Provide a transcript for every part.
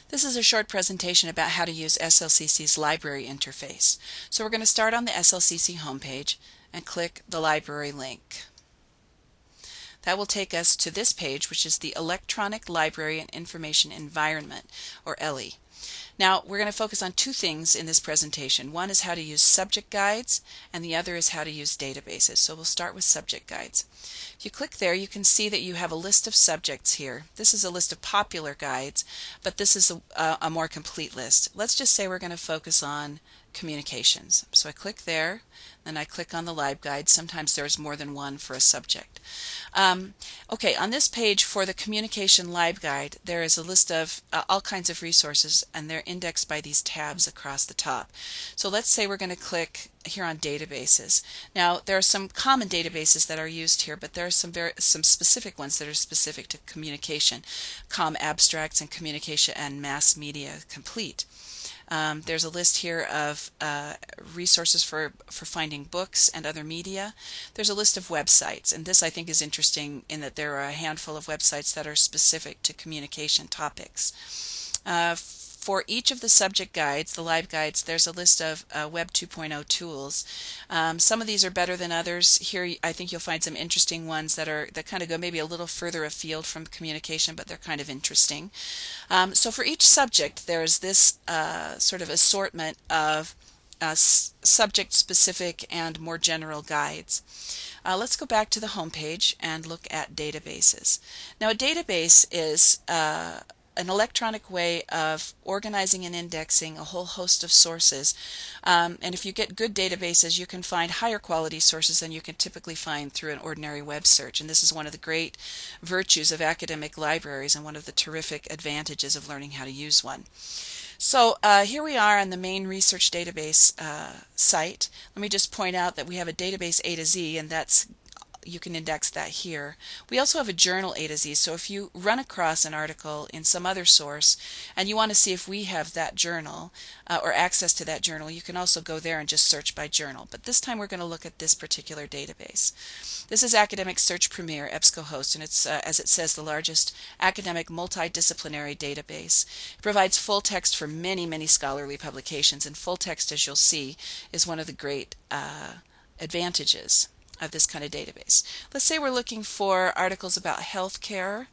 This is a short presentation about how to use SLCC's library interface. So we're going to start on the SLCC homepage and click the library link. That will take us to this page, which is the Electronic Library and Information Environment, or ELI. Now, we're going to focus on two things in this presentation. One is how to use subject guides, and the other is how to use databases. So we'll start with subject guides. If you click there, you can see that you have a list of subjects here. This is a list of popular guides, but this is a more complete list. Let's just say we're going to focus on communications. So I click there, then I click on the LibGuide. Sometimes there's more than one for a subject. Okay, on this page for the Communication LibGuide, there is a list of all kinds of resources, and they're indexed by these tabs across the top. So let's say we're going to click here on databases. Now, there are some common databases that are used here, but there are some specific ones that are specific to communication, ComAbstracts and Communication and Mass Media Complete. There's a list here of resources for finding books and other media. There's a list of websites, and this I think is interesting in that there are a handful of websites that are specific to communication topics. For each of the subject guides, the LibGuides, there's a list of Web 2.0 tools. Some of these are better than others. Here I think you'll find some interesting ones that kind of go maybe a little further afield from communication, but they're kind of interesting. So for each subject, there's this sort of assortment of subject-specific and more general guides. Let's go back to the home page and look at databases. Now, a database is an electronic way of organizing and indexing a whole host of sources. And if you get good databases, you can find higher quality sources than you can typically find through an ordinary web search. And this is one of the great virtues of academic libraries and one of the terrific advantages of learning how to use one. So here we are on the main research database site. Let me just point out that we have a database A to Z, and you can index that here. We also have a journal A to Z, so if you run across an article in some other source and you want to see if we have that journal or access to that journal, you can also go there and just search by journal. But this time we're going to look at this particular database. This is Academic Search Premier EBSCOhost, and it's, as it says, the largest academic multidisciplinary database. It provides full text for many, many scholarly publications, and full text, as you'll see, is one of the great advantages of this kind of database. Let's say we're looking for articles about healthcare,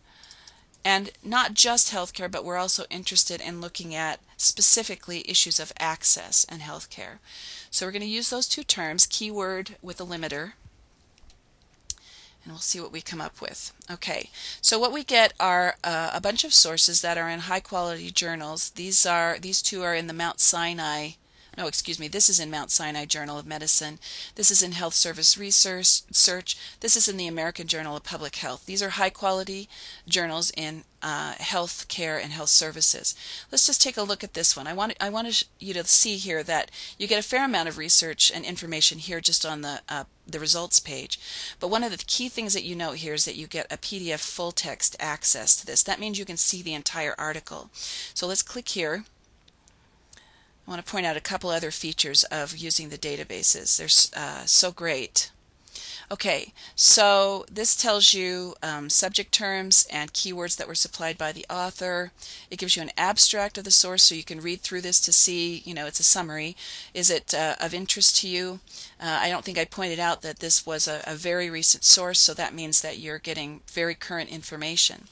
and not just healthcare, but we're also interested in looking at specifically issues of access and healthcare. So we're going to use those two terms, keyword with a limiter, and we'll see what we come up with. Okay, so what we get are a bunch of sources that are in high quality journals. These two are in the Mount Sinai. No, excuse me, this is in Mount Sinai Journal of Medicine. This is in Health Service Research. This is in the American Journal of Public Health. These are high quality journals in health care and health services. Let's just take a look at this one. I want you to see here that you get a fair amount of research and information here just on the results page. But one of the key things that you note here is that you get a PDF full text access to this. That means you can see the entire article. So let's click here. I want to point out a couple other features of using the databases. They're so great. Okay, so this tells you subject terms and keywords that were supplied by the author. It gives you an abstract of the source, so you can read through this to see, it's a summary. Is it of interest to you? I don't think I pointed out that this was a very recent source, so that means that you're getting very current information.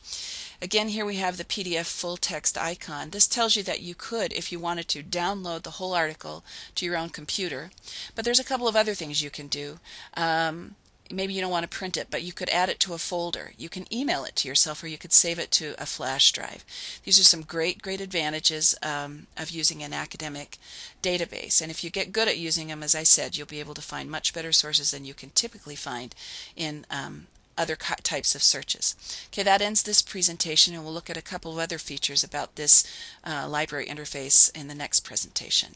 Again, here we have the PDF full text icon. This tells you that you could, if you wanted to, download the whole article to your own computer. But there's a couple of other things you can do. Maybe you don't want to print it, but you could add it to a folder. You can email it to yourself, or you could save it to a flash drive. These are some great advantages of using an academic database. And if you get good at using them, as I said, you'll be able to find much better sources than you can typically find in other types of searches. Okay, that ends this presentation, and we'll look at a couple of other features about this library interface in the next presentation.